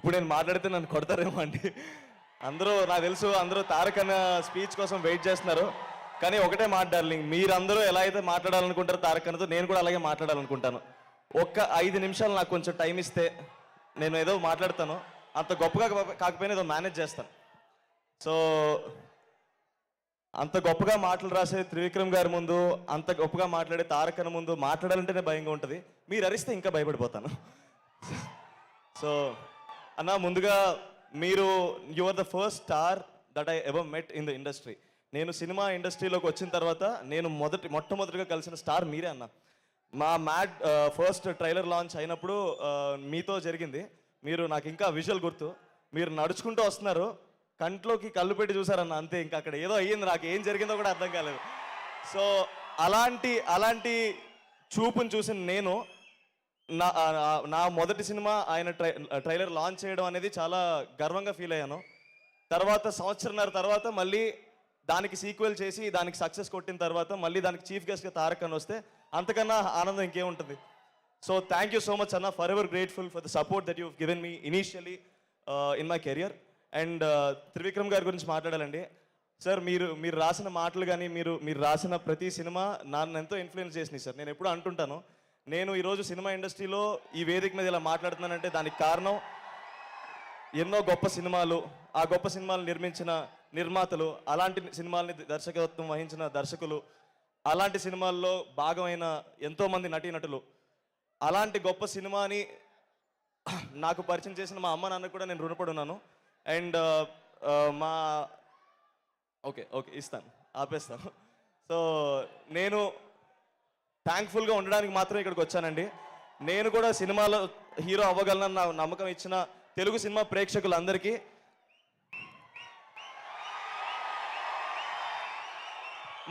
ఇప్పుడు నేను మాట్లాడితే నన్ను కొడతారేమో అండి. అందరూ నాకు తెలుసు అందరూ తారక్ అన్న స్పీచ్ కోసం వెయిట్ చేస్తున్నారు. కానీ ఒకటే మాట డార్లింగ్, మీరందరూ ఎలా అయితే మాట్లాడాలనుకుంటారో తారక్ అన్నతో నేను కూడా అలాగే మాట్లాడాలనుకుంటాను. ఒక్క 5 నిమిషాలు నాకు కొంచెం టైం ఇస్తే నేను ఏదో మాట్లాడతాను. అంత గొప్పగా కాకపోయినా ఏదో మేనేజ్ చేస్తాను. సో అంత గొప్పగా మాటలు రాసే త్రివిక్రమ్ గారి ముందు, అంత గొప్పగా మాట్లాడే తారక్ అన్న ముందు మాట్లాడాలంటేనే భయంగా ఉంటుంది. మీరు అరిస్తే ఇంకా భయపడిపోతాను. సో అన్న, ముందుగా మీరు are the first star that I ever met in the industry. నేను సినిమా ఇండస్ట్రీలోకి వచ్చిన తర్వాత నేను మొట్టమొదటిగా కలిసిన స్టార్ మీరే అన్న. మా మ్యాడ్ ఫస్ట్ ట్రైలర్ లాంచ్ అయినప్పుడు మీతో జరిగింది. మీరు నాకు ఇంకా విజువల్ గుర్తు. మీరు నడుచుకుంటూ వస్తున్నారు, కంట్లోకి కళ్ళు పెట్టి చూసారన్న, అంతే. ఇంకా అక్కడ ఏదో అయ్యింది, నాకు ఏం జరిగిందో కూడా అర్థం కాలేదు. సో అలాంటి చూపుని చూసిన నేను నా మొదటి సినిమా ఆయన ట్రైలర్ లాంచ్ చేయడం అనేది చాలా గర్వంగా ఫీల్ అయ్యాను. తర్వాత సంవత్సరంన్నర తర్వాత మళ్ళీ దానికి సీక్వెల్ చేసి దానికి సక్సెస్ కొట్టిన తర్వాత మళ్ళీ దానికి చీఫ్ గెస్ట్గా తారక్ అని వస్తే అంతకన్నా ఆనందం ఇంకేముంటుంది. So thank you so much అన్న, forever grateful for the support that you given me initially in my career. And Trivikram గారి గురించి మాట్లాడాలండి. సార్, మీరు రాసిన మాటలు కానీ మీరు రాసిన ప్రతి సినిమా నన్ను ఎంతో ఇన్ఫ్లుయెన్స్ చేసినాయి సార్. నేను ఎప్పుడూ అంటుంటాను, నేను ఈరోజు సినిమా ఇండస్ట్రీలో ఈ వేదిక మీద ఇలా మాట్లాడుతున్నానంటే దానికి కారణం ఎన్నో గొప్ప సినిమాలు, ఆ గొప్ప సినిమాలు నిర్మించిన నిర్మాతలు, అలాంటి సినిమాల్ని దర్శకత్వం వహించిన దర్శకులు, అలాంటి సినిమాల్లో భాగమైన ఎంతోమంది నటీనటులు, అలాంటి గొప్ప సినిమాని నాకు పరిచయం చేసిన మా అమ్మ నాన్న కూడా నేను రుణపడి ఉన్నాను. అండ్ మా ఓకే ఇస్తాను, ఆపేస్తాను. సో నేను థ్యాంక్ఫుల్గా ఉండడానికి మాత్రం ఇక్కడికి వచ్చానండి. నేను కూడా సినిమాలో హీరో అవ్వగలనని నా నమ్మకం ఇచ్చిన తెలుగు సినిమా ప్రేక్షకులందరికీ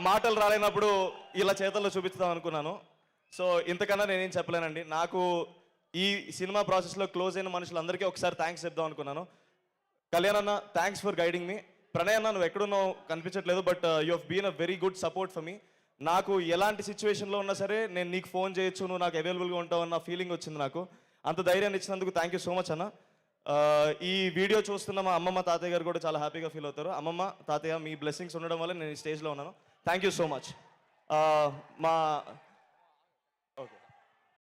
మాటలు రాలేనప్పుడు ఇలా చేతల్లో చూపిస్తాం అనుకున్నాను. సో ఇంతకన్నా నేనేం చెప్పలేనండి. నాకు ఈ సినిమా ప్రాసెస్లో క్లోజ్ అయిన మనుషులందరికీ ఒకసారి థ్యాంక్స్ చెప్దాం అనుకున్నాను. కళ్యాణ్ అన్న, thanks for guiding me. Pranay అన్న, నువ్వు ఎక్కడున్నావు కనిపించట్లేదు, but you have been a very good support for me. నాకు ఎలాంటి సిచ్యువేషన్లో ఉన్నా సరే నేను నీకు ఫోన్ చేయొచ్చు, నువ్వు నాకు అవైలబుల్గా ఉంటావు అన్న ఫీలింగ్ వచ్చింది నాకు. అంత ధైర్యాన్ని ఇచ్చినందుకు థ్యాంక్ యూ సో మచ్ అన్న. ఈ వీడియో చూస్తున్న మా అమ్మమ్మ తాతయ్య గారు కూడా చాలా హ్యాపీగా ఫీల్ అవుతారు. అమ్మమ్మ, తాతయ్య, మీ బ్లెస్సింగ్స్ ఉండడం వల్ల నేను ఈ స్టేజ్లో ఉన్నాను. Thank you so much. మా